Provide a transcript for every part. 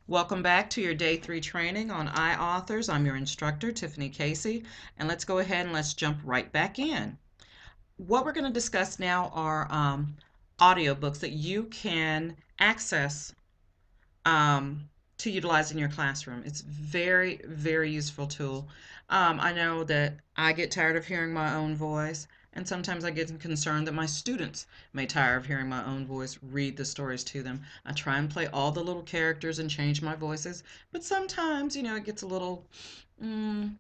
Welcome back to your Day 3 training on iAuthors. I'm your instructor, Tiffany Casey, and let's go ahead and let's jump right back in. What we're going to discuss now are audiobooks that you can access to utilize in your classroom. It's very, very useful tool. I know that I get tired of hearing my own voice, and sometimes I get concerned that my students may tire of hearing my own voice read the stories to them. I try and play all the little characters and change my voices, but sometimes, it gets a little mm,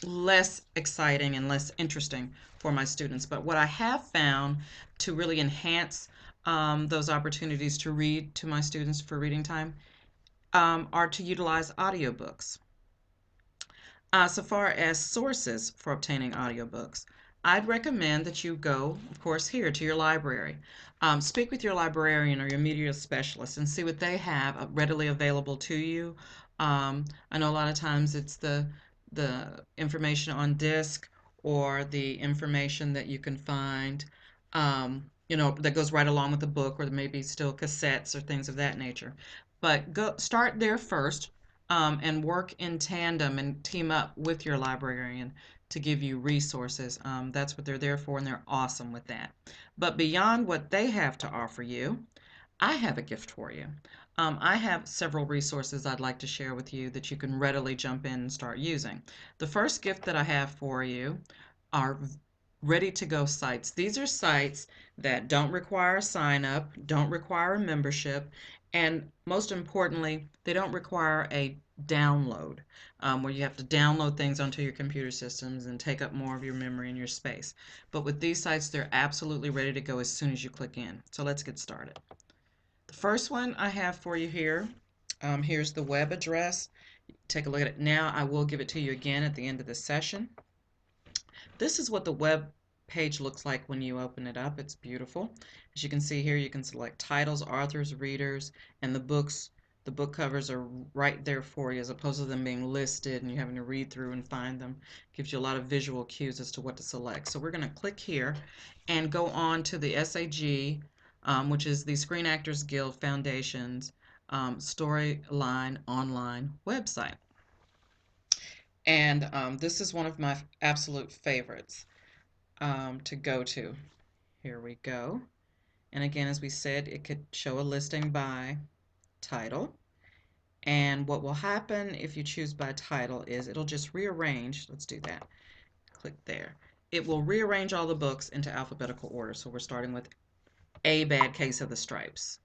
less exciting and less interesting for my students. But what I have found to really enhance those opportunities to read to my students for reading time are to utilize audiobooks. So far as sources for obtaining audiobooks, I'd recommend that you go, of course, here to your library. Speak with your librarian or your media specialist and see what they have readily available to you. I know a lot of times it's the information on disc or the information that you can find, that goes right along with the book, or maybe still cassettes or things of that nature. But go start there first, and work in tandem and team up with your librarian to give you resources. That's what they're there for, and they're awesome with that. But beyond what they have to offer you, I have a gift for you. I have several resources I'd like to share with you that you can readily jump in and start using. The first gift that I have for you are ready to go sites. These are sites that don't require a sign up, don't require a membership, and most importantly, they don't require a download, where you have to download things onto your computer systems and take up more of your memory and your space. But with these sites, they're absolutely ready to go as soon as you click in. So let's get started. The first one I have for you here, here's the web address. Take a look at it now. I will give it to you again at the end of the session. This is what the web page looks like when you open it up. It's beautiful. As you can see here, you can select titles, authors, readers, and the books. The book covers are right there for you, as opposed to them being listed and you having to read through and find them. Gives you a lot of visual cues as to what to select. So we're going to click here and go on to the SAG, which is the Screen Actors Guild Foundation's Storyline Online website. And this is one of my absolute favorites to go to. Here we go. And again, as we said, it could show a listing by title. And what will happen if you choose by title is it'll just rearrange. Let's do that. Click there. It will rearrange all the books into alphabetical order. So we're starting with A Bad Case of the Stripes,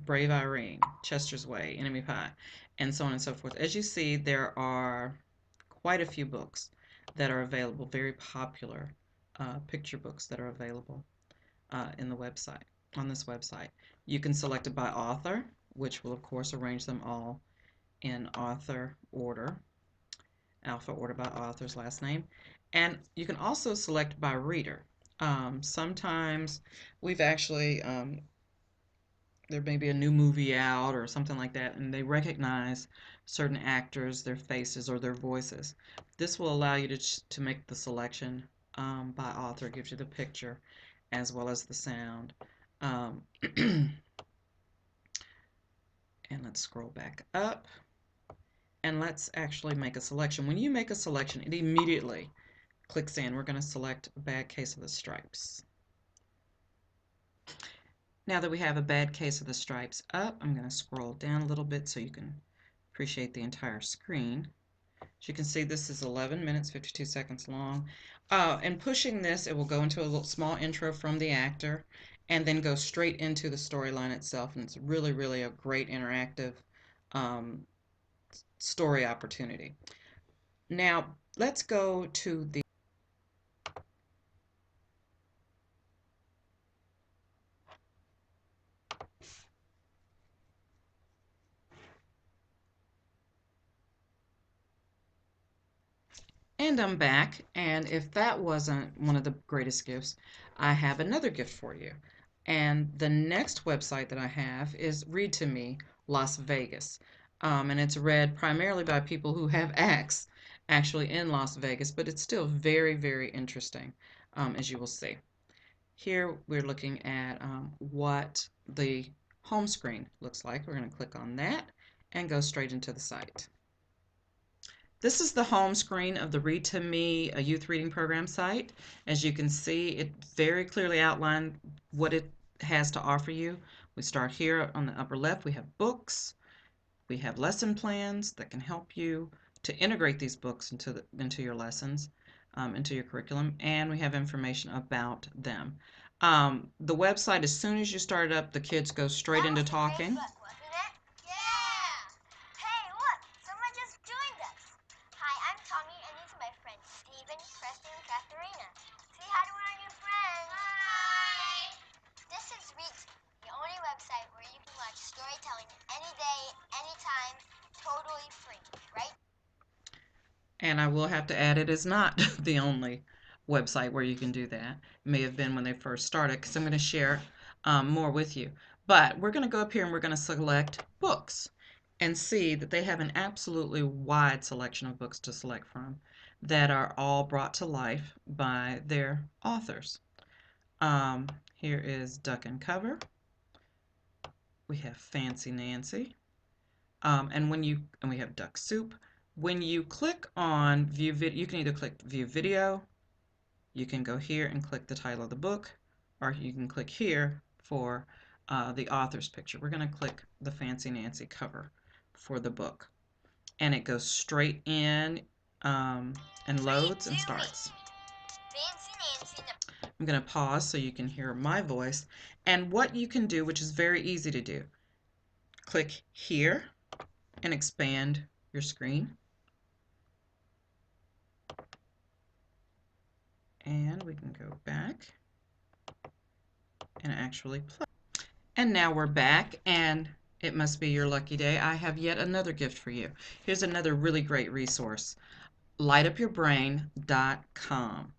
Brave Irene, Chester's Way, Enemy Pie, and so on and so forth. As you see, there are quite a few books that are available, very popular picture books that are available in the website, on this website. You can select it by author, which will of course arrange them all in author order, alpha order by author's last name. And you can also select by reader. Sometimes we've actually there may be a new movie out or something like that, and they recognize certain actors, their faces, or their voices. This will allow you to make the selection by author. It gives you the picture as well as the sound. And let's scroll back up, and let's actually make a selection. When you make a selection, it immediately clicks in. We're going to select A Bad Case of the Stripes. Now that we have A Bad Case of the Stripes up, I'm going to scroll down a little bit so you can appreciate the entire screen. As you can see, this is 11 minutes, 52 seconds long. And pushing this, it will go into a little small intro from the actor and then go straight into the storyline itself. And it's really, really a great interactive story opportunity. Now, let's go to the And I'm back, and if that wasn't one of the greatest gifts, I have another gift for you. And the next website that I have is Read to Me Las Vegas. And it's read primarily by people who have acts actually in Las Vegas, but it's still very, very interesting, as you will see. Here we're looking at what the home screen looks like. We're going to click on that and go straight into the site. This is the home screen of the Read to Me, a youth reading program site. As you can see, it very clearly outlined what it has to offer you. We start here on the upper left. We have books. We have lesson plans that can help you to integrate these books into your lessons, into your curriculum, and we have information about them. The website, as soon as you start it up, the kids go straight into talking. And I will have to add, it is not the only website where you can do that. It may have been when they first started, because I'm going to share more with you. But we're going to go up here and we're going to select books and see that they have an absolutely wide selection of books to select from that are all brought to life by their authors. Here is Duck and Cover. We have Fancy Nancy. And we have Duck Soup. When you click on View Video, you can either click View Video, you can go here and click the title of the book, or you can click here for the author's picture. We're going to click the Fancy Nancy cover for the book. And it goes straight in and loads and starts. I'm going to pause so you can hear my voice. And what you can do, which is very easy to do, click here and expand your screen. And we can go back and actually play. And now we're back, and it must be your lucky day. I have yet another gift for you. Here's another really great resource, lightupyourbrain.com.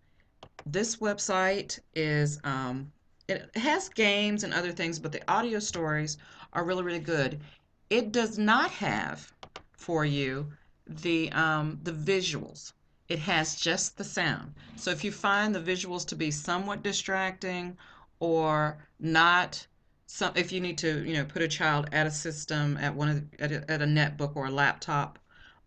This website is, it has games and other things, but the audio stories are really, really good. It does not have for you the visuals. It has just the sound. So if you find the visuals to be somewhat distracting or not, if you need to, put a child at a system at at a netbook or a laptop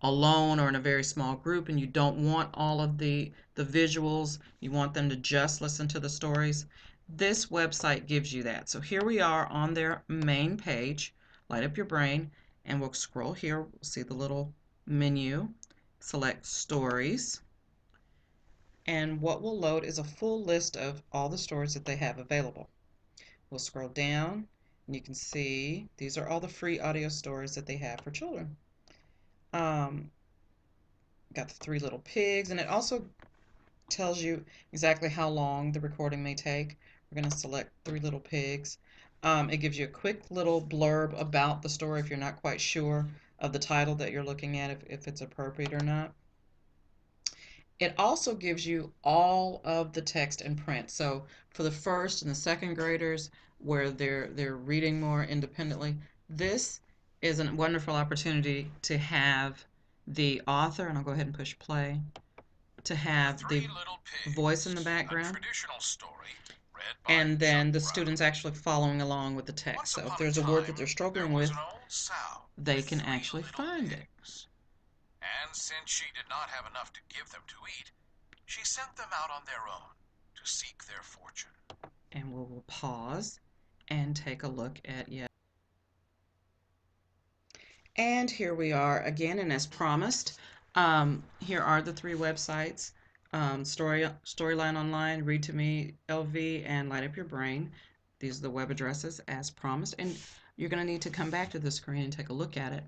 alone or in a very small group, and you don't want all of the visuals, you want them to just listen to the stories, this website gives you that. So here we are on their main page, Light Up Your Brain, and we'll scroll here. We'll see the little menu, select Stories, and what will load is a full list of all the stories that they have available. We'll scroll down and you can see these are all the free audio stories that they have for children. Got the Three Little Pigs, and it also tells you exactly how long the recording may take. We're going to select Three Little Pigs. It gives you a quick little blurb about the story if you're not quite sure of the title that you're looking at, if it's appropriate or not. It also gives you all of the text in print. So for the first and the second graders, where they're reading more independently, this is a wonderful opportunity to have the author, and I'll go ahead and push play, to have the voice in the background, and then the students actually following along with the text. So if there's a word that they're struggling with, they can actually find it. And since she did not have enough to give them to eat, she sent them out on their own to seek their fortune. And we'll pause and take a look at yet. And here we are again, and as promised, here are the three websites, Storyline Online, Read to Me LV, and Light Up Your Brain. These are the web addresses as promised, and you're going to need to come back to the screen and take a look at it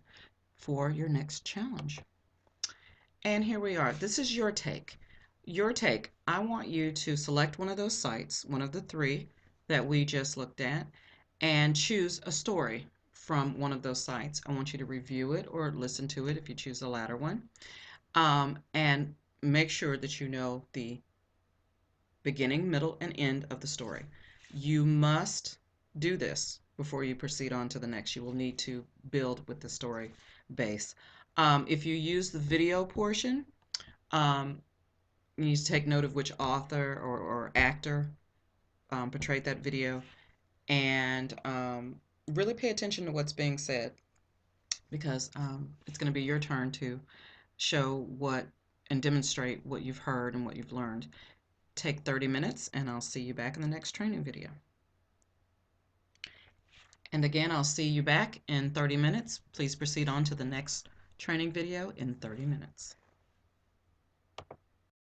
for your next challenge. And here we are. This is your take. Your take. I want you to select one of those sites, one of the three that we just looked at, and choose a story from one of those sites. I want you to review it or listen to it if you choose the latter one. And make sure that you know the beginning, middle, and end of the story. You must do this before you proceed on to the next. You will need to build with the story base. If you use the video portion, you need to take note of which author or actor portrayed that video, and Really pay attention to what's being said because it's going to be your turn to show what and demonstrate what you've heard and what you've learned. Take 30 minutes and I'll see you back in the next training video. And again, I'll see you back in 30 minutes. Please proceed on to the next training video in 30 minutes.